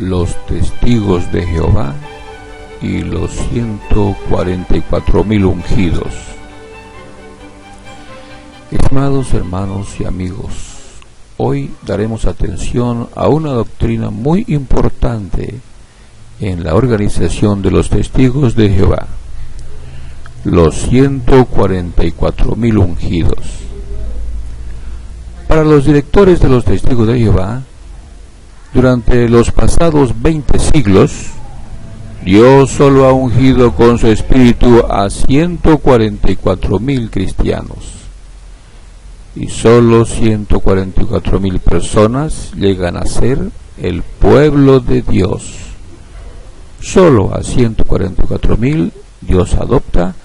los testigos de Jehová y los 144,000 ungidos. Estimados hermanos y amigos, hoy daremos atención a una doctrina muy importante en la organización de los testigos de Jehová, los 144,000 ungidos. Para los directores de los testigos de Jehová, durante los pasados 20 siglos, Dios solo ha ungido con su espíritu a 144,000 cristianos. Y solo 144,000 personas llegan a ser el pueblo de Dios. Solo a 144,000 Dios adopta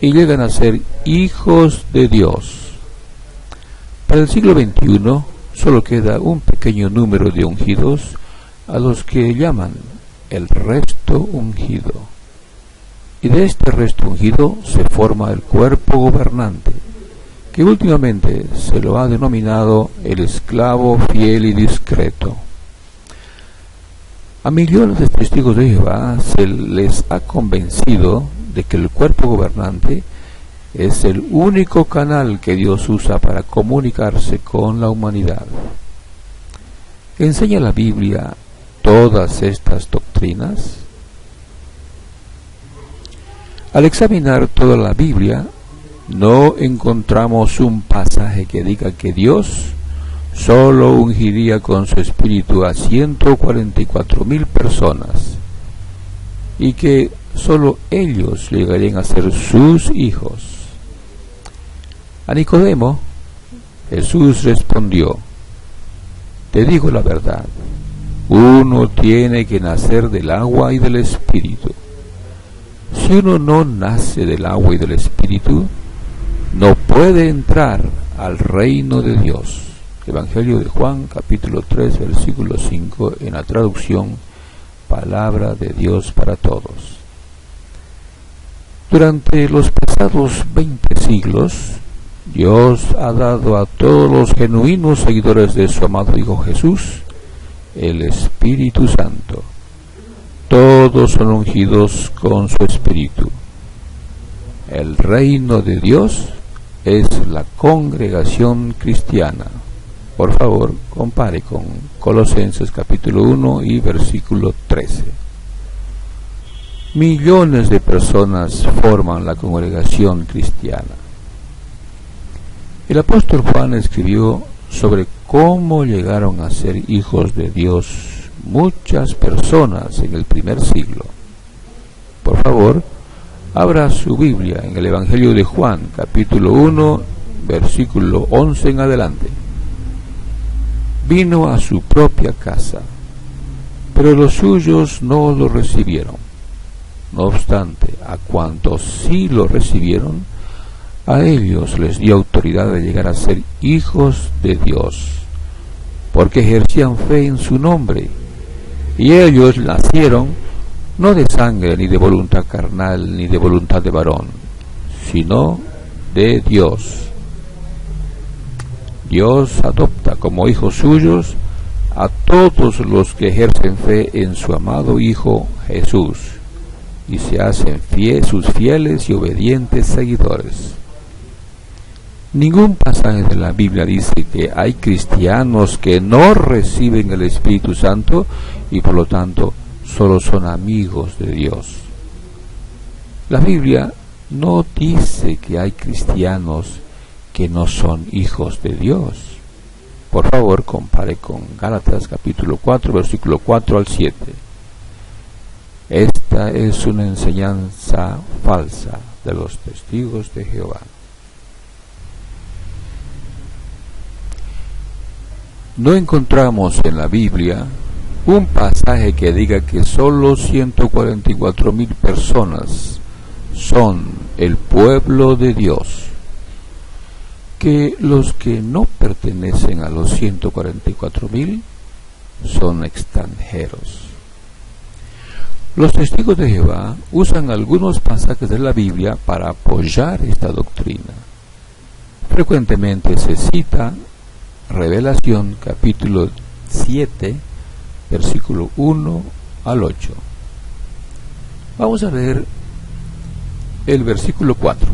y llegan a ser hijos de Dios. Para el siglo XXI solo queda un pequeño número de ungidos, a los que llaman el resto ungido. Y de este resto ungido se forma el cuerpo gobernante, que últimamente se lo ha denominado el esclavo fiel y discreto. A millones de testigos de Jehová se les ha convencido de que el cuerpo gobernante es el único canal que Dios usa para comunicarse con la humanidad. ¿Enseña la Biblia todas estas doctrinas? Al examinar toda la Biblia, no encontramos un pasaje que diga que Dios solo ungiría con su espíritu a 144,000 personas y que solo ellos llegarían a ser sus hijos. A Nicodemo, Jesús respondió: te digo la verdad, uno tiene que nacer del agua y del espíritu. Si uno no nace del agua y del espíritu, no puede entrar al reino de Dios. Evangelio de Juan, capítulo 3, versículo 5, en la traducción Palabra de Dios para Todos. Durante los pasados 20 siglos, Dios ha dado a todos los genuinos seguidores de su amado Hijo Jesús el Espíritu Santo. Todos son ungidos con su Espíritu. El reino de Dios es la congregación cristiana. Por favor, compare con Colosenses capítulo 1 y versículo 13. Millones de personas forman la congregación cristiana. El apóstol Juan escribió sobre cómo llegaron a ser hijos de Dios muchas personas en el primer siglo. Por favor, abra su Biblia en el Evangelio de Juan, capítulo 1, versículo 11 en adelante. Vino a su propia casa, pero los suyos no lo recibieron. No obstante, a cuantos sí lo recibieron, a ellos les dio autoridad de llegar a ser hijos de Dios, porque ejercían fe en su nombre, y ellos nacieron no de sangre, ni de voluntad carnal, ni de voluntad de varón, sino de Dios. Dios adopta como hijos suyos a todos los que ejercen fe en su amado Hijo Jesús, y se hacen sus fieles y obedientes seguidores. Ningún pasaje de la Biblia dice que hay cristianos que no reciben el Espíritu Santo y por lo tanto solo son amigos de Dios. La Biblia no dice que hay cristianos que no son hijos de Dios. Por favor, compare con Gálatas capítulo 4, versículo 4 al 7. Esta es una enseñanza falsa de los testigos de Jehová. No encontramos en la Biblia un pasaje que diga que solo 144,000 personas son el pueblo de Dios, que los que no pertenecen a los 144,000 son extranjeros. Los testigos de Jehová usan algunos pasajes de la Biblia para apoyar esta doctrina. Frecuentemente se cita Revelación capítulo 7, versículo 1 al 8. Vamos a leer el versículo 4.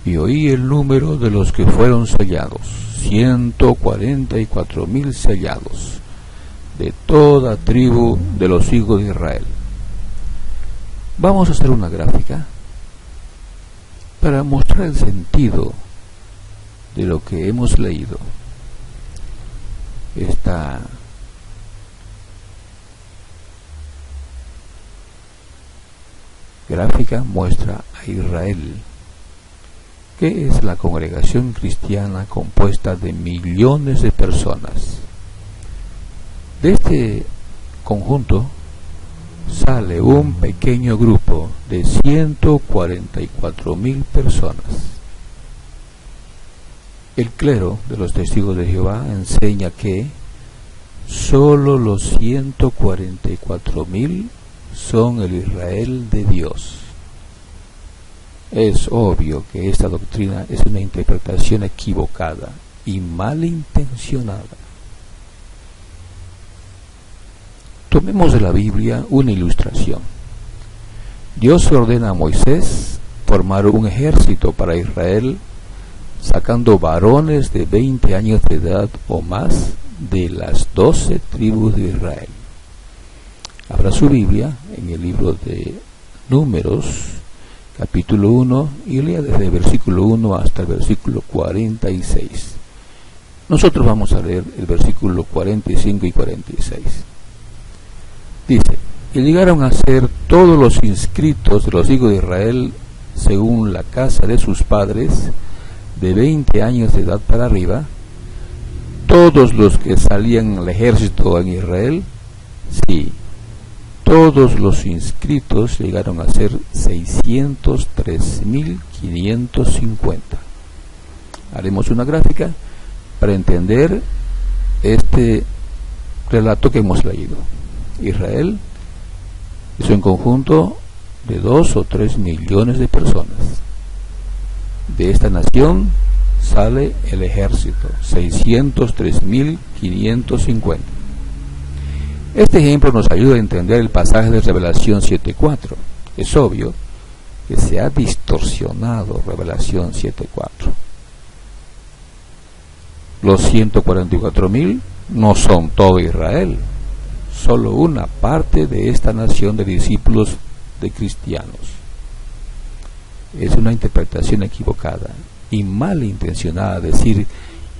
Y oí el número de los que fueron sellados, 144,000 sellados, de toda tribu de los hijos de Israel. Vamos a hacer una gráfica para mostrar el sentido de lo que hemos leído. Esta gráfica muestra a Israel, que es la congregación cristiana compuesta de millones de personas. De este conjunto sale un pequeño grupo de 144,000 personas. El clero de los testigos de Jehová enseña que solo los 144,000 son el Israel de Dios. Es obvio que esta doctrina es una interpretación equivocada y malintencionada. Tomemos de la Biblia una ilustración. Dios ordena a Moisés formar un ejército para Israel, sacando varones de 20 años de edad o más de las 12 tribus de Israel. Abra su Biblia en el libro de Números, capítulo 1, y lea desde el versículo 1 hasta el versículo 46. Nosotros vamos a leer el versículo 45 y 46. Dice: y llegaron a ser todos los inscritos de los hijos de Israel, según la casa de sus padres, de 20 años de edad para arriba, todos los que salían al ejército en Israel, sí, todos los inscritos llegaron a ser 603,550. Haremos una gráfica para entender este relato que hemos leído. Israel es un conjunto de 2 o 3 millones de personas. De esta nación sale el ejército, 603,550. Este ejemplo nos ayuda a entender el pasaje de Revelación 7:4. Es obvio que se ha distorsionado Revelación 7:4. Los 144,000 no son todo Israel, solo una parte de esta nación de discípulos de cristianos. Es una interpretación equivocada y malintencionada decir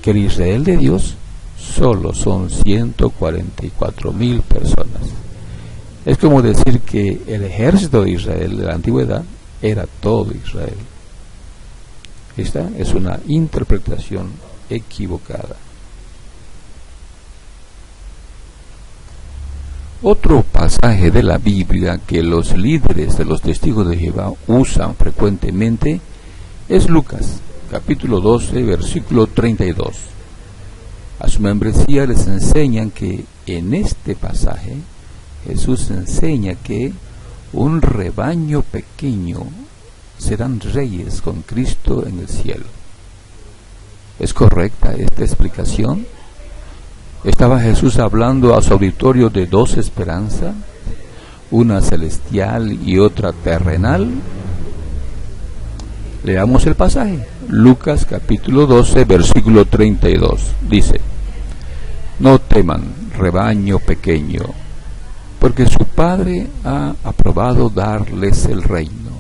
que el Israel de Dios solo son 144,000 personas. Es como decir que el ejército de Israel de la antigüedad era todo Israel. Esta es una interpretación equivocada. Otro pasaje de la Biblia que los líderes de los testigos de Jehová usan frecuentemente es Lucas, capítulo 12, versículo 32. A su membresía les enseñan que en este pasaje Jesús enseña que un rebaño pequeño serán reyes con Cristo en el cielo. ¿Es correcta esta explicación? ¿Estaba Jesús hablando a su auditorio de dos esperanzas, una celestial y otra terrenal? Leamos el pasaje. Lucas capítulo 12, versículo 32. Dice: no teman, rebaño pequeño, porque su Padre ha aprobado darles el reino.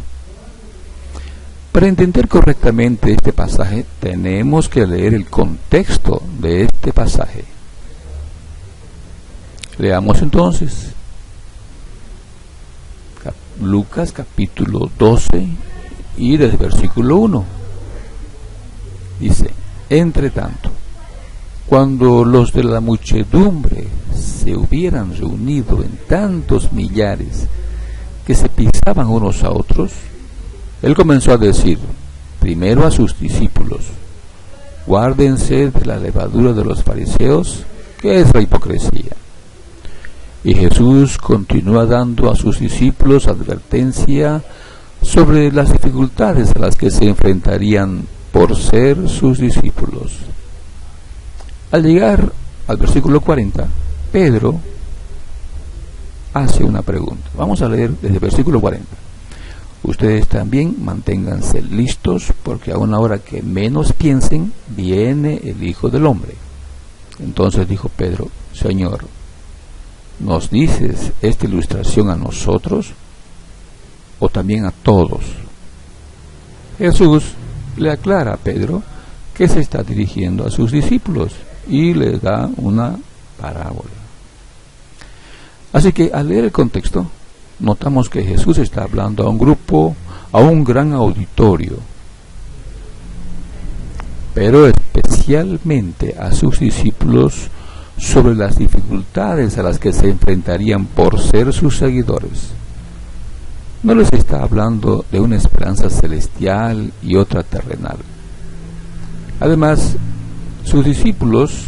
Para entender correctamente este pasaje, tenemos que leer el contexto de este pasaje. Leamos entonces Lucas capítulo 12 y desde el versículo 1. Dice: entre tanto, cuando los de la muchedumbre se hubieran reunido en tantos millares que se pisaban unos a otros, él comenzó a decir primero a sus discípulos: guárdense de la levadura de los fariseos, que es la hipocresía. Y Jesús continúa dando a sus discípulos advertencia sobre las dificultades a las que se enfrentarían por ser sus discípulos. Al llegar al versículo 40, Pedro hace una pregunta. Vamos a leer desde el versículo 40. Ustedes también manténganse listos, porque a una hora que menos piensen, viene el Hijo del Hombre. Entonces dijo Pedro: Señor, ¿nos dices esta ilustración a nosotros o también a todos? Jesús le aclara a Pedro que se está dirigiendo a sus discípulos y le da una parábola. Así que al leer el contexto, notamos que Jesús está hablando a un grupo, a un gran auditorio, pero especialmente a sus discípulos, sobre las dificultades a las que se enfrentarían por ser sus seguidores. No les está hablando de una esperanza celestial y otra terrenal. Además, sus discípulos,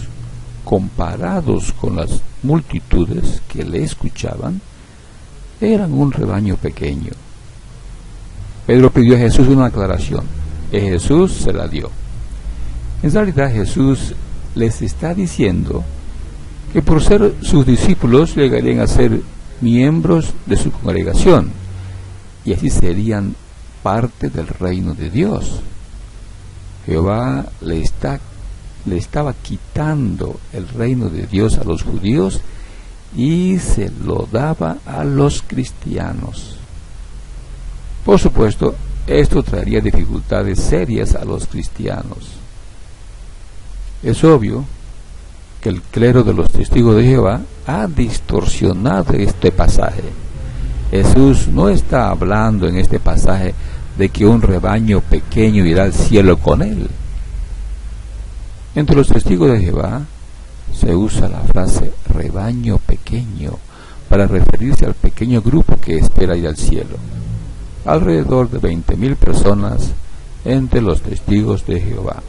comparados con las multitudes que le escuchaban, eran un rebaño pequeño. Pedro pidió a Jesús una aclaración, y Jesús se la dio. En realidad, Jesús les está diciendo que por ser sus discípulos llegarían a ser miembros de su congregación, y así serían parte del reino de Dios. Jehová le estaba quitando el reino de Dios a los judíos y se lo daba a los cristianos. Por supuesto, esto traería dificultades serias a los cristianos. Es obvio que el clero de los testigos de Jehová ha distorsionado este pasaje. Jesús no está hablando en este pasaje de que un rebaño pequeño irá al cielo con él. Entre los testigos de Jehová se usa la frase rebaño pequeño para referirse al pequeño grupo que espera ir al cielo. Alrededor de 20,000 personas entre los testigos de Jehová.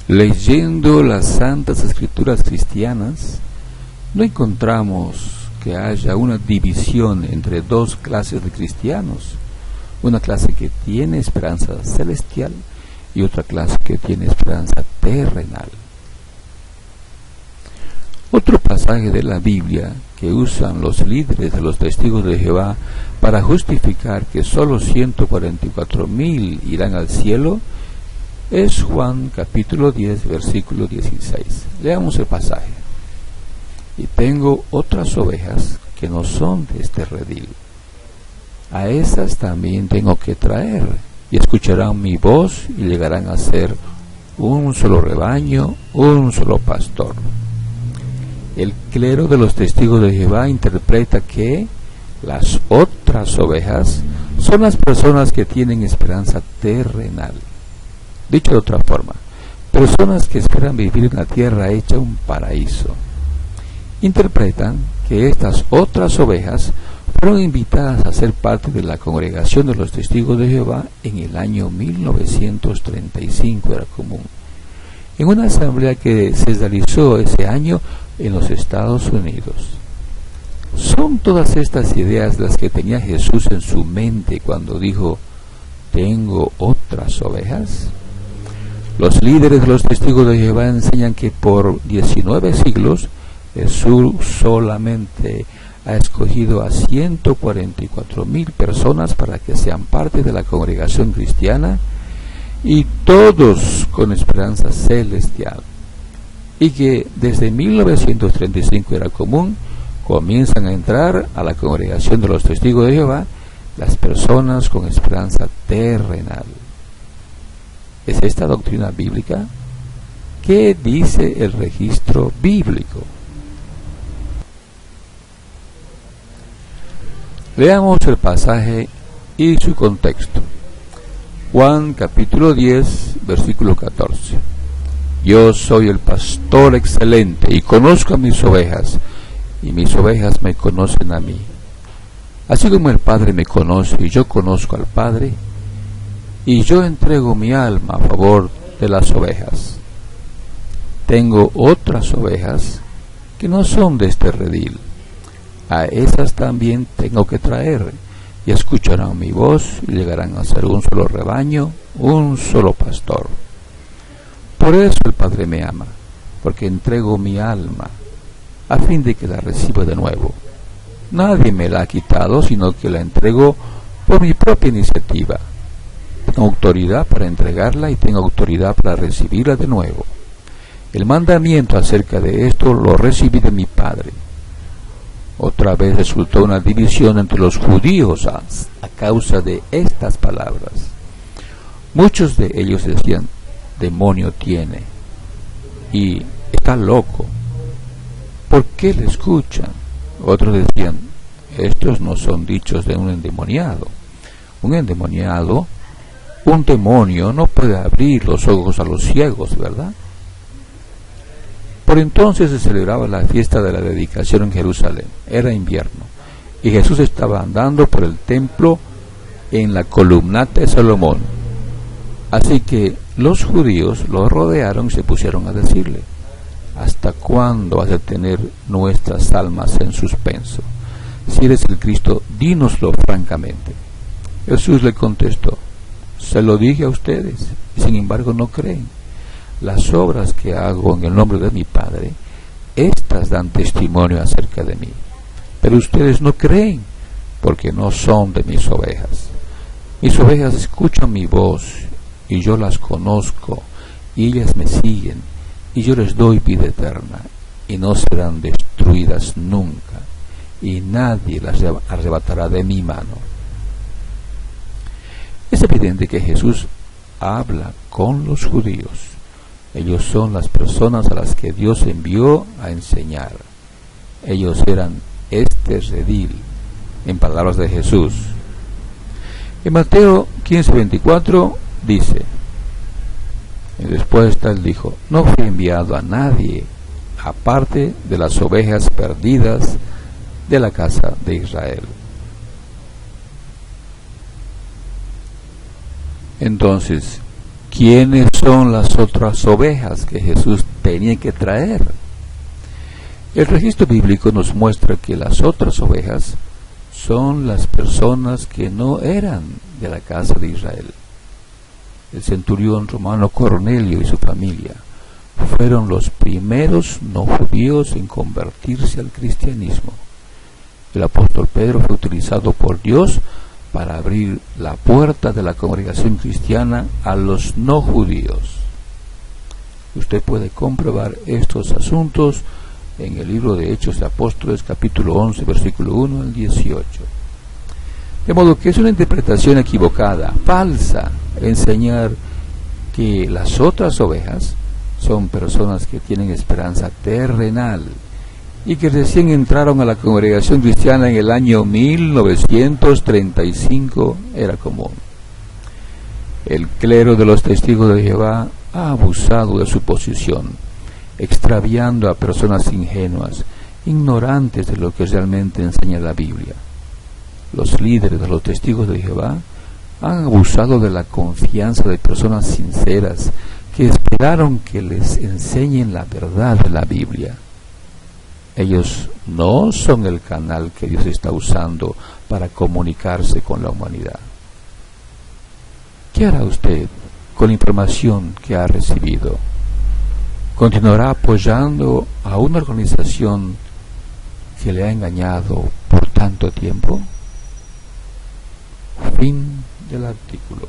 Leyendo las Santas Escrituras cristianas, no encontramos que haya una división entre dos clases de cristianos, una clase que tiene esperanza celestial y otra clase que tiene esperanza terrenal. Otro pasaje de la Biblia que usan los líderes de los testigos de Jehová para justificar que solo 144,000 irán al cielo es Juan capítulo 10, versículo 16. Leamos el pasaje. Y tengo otras ovejas que no son de este redil. A esas también tengo que traer, y escucharán mi voz y llegarán a ser un solo rebaño, un solo pastor. El clero de los testigos de Jehová interpreta que las otras ovejas son las personas que tienen esperanza terrenal. Dicho de otra forma, personas que esperan vivir en la tierra hecha un paraíso. Interpretan que estas otras ovejas fueron invitadas a ser parte de la congregación de los testigos de Jehová en el año 1935, era común, en una asamblea que se realizó ese año en los Estados Unidos. ¿Son todas estas ideas las que tenía Jesús en su mente cuando dijo, tengo otras ovejas? Los líderes de los testigos de Jehová enseñan que por 19 siglos Jesús solamente ha escogido a 144,000 personas para que sean parte de la congregación cristiana, y todos con esperanza celestial, y que desde 1935 era común, comienzan a entrar a la congregación de los testigos de Jehová las personas con esperanza terrenal. ¿Es esta doctrina bíblica? ¿Qué dice el registro bíblico? Leamos el pasaje y su contexto. Juan capítulo 10, versículo 14. Yo soy el pastor excelente y conozco a mis ovejas, y mis ovejas me conocen a mí. Así como el Padre me conoce y yo conozco al Padre, y yo entrego mi alma a favor de las ovejas. Tengo otras ovejas que no son de este redil. A esas también tengo que traer, y escucharán mi voz y llegarán a ser un solo rebaño, un solo pastor. Por eso el Padre me ama, porque entrego mi alma a fin de que la reciba de nuevo. Nadie me la ha quitado, sino que la entrego por mi propia iniciativa. Tengo autoridad para entregarla y tengo autoridad para recibirla de nuevo. El mandamiento acerca de esto lo recibí de mi Padre. Otra vez resultó una división entre los judíos a causa de estas palabras. Muchos de ellos decían: demonio tiene y está loco. ¿Por qué le escuchan? Otros decían: estos no son dichos de un endemoniado. Un endemoniado, un demonio no puede abrir los ojos a los ciegos, ¿verdad? Por entonces se celebraba la fiesta de la dedicación en Jerusalén. Era invierno y Jesús estaba andando por el templo en la columnata de Salomón. Así que los judíos lo rodearon y se pusieron a decirle: ¿hasta cuándo vas a tener nuestras almas en suspenso? Si eres el Cristo, dínoslo francamente. Jesús le contestó: se lo dije a ustedes, y sin embargo no creen. Las obras que hago en el nombre de mi Padre, estas dan testimonio acerca de mí. Pero ustedes no creen, porque no son de mis ovejas. Mis ovejas escuchan mi voz, y yo las conozco, y ellas me siguen, y yo les doy vida eterna, y no serán destruidas nunca, y nadie las arrebatará de mi mano. Es evidente que Jesús habla con los judíos. Ellos son las personas a las que Dios envió a enseñar. Ellos eran este redil, en palabras de Jesús. En Mateo 15:24 dice: en respuesta él dijo: no fui enviado a nadie aparte de las ovejas perdidas de la casa de Israel. Entonces, ¿quiénes son las otras ovejas que Jesús tenía que traer? El registro bíblico nos muestra que las otras ovejas son las personas que no eran de la casa de Israel. El centurión romano Cornelio y su familia fueron los primeros no judíos en convertirse al cristianismo. El apóstol Pedro fue utilizado por Dios para abrir la puerta de la congregación cristiana a los no judíos. Usted puede comprobar estos asuntos en el libro de Hechos de Apóstoles, capítulo 11, versículo 1 al 18. De modo que es una interpretación equivocada, falsa, enseñar que las otras ovejas son personas que tienen esperanza terrenal y que recién entraron a la congregación cristiana en el año 1935, era común. El clero de los testigos de Jehová ha abusado de su posición, extraviando a personas ingenuas, ignorantes de lo que realmente enseña la Biblia. Los líderes de los testigos de Jehová han abusado de la confianza de personas sinceras que esperaron que les enseñen la verdad de la Biblia. Ellos no son el canal que Dios está usando para comunicarse con la humanidad. ¿Qué hará usted con la información que ha recibido? ¿Continuará apoyando a una organización que le ha engañado por tanto tiempo? Fin del artículo.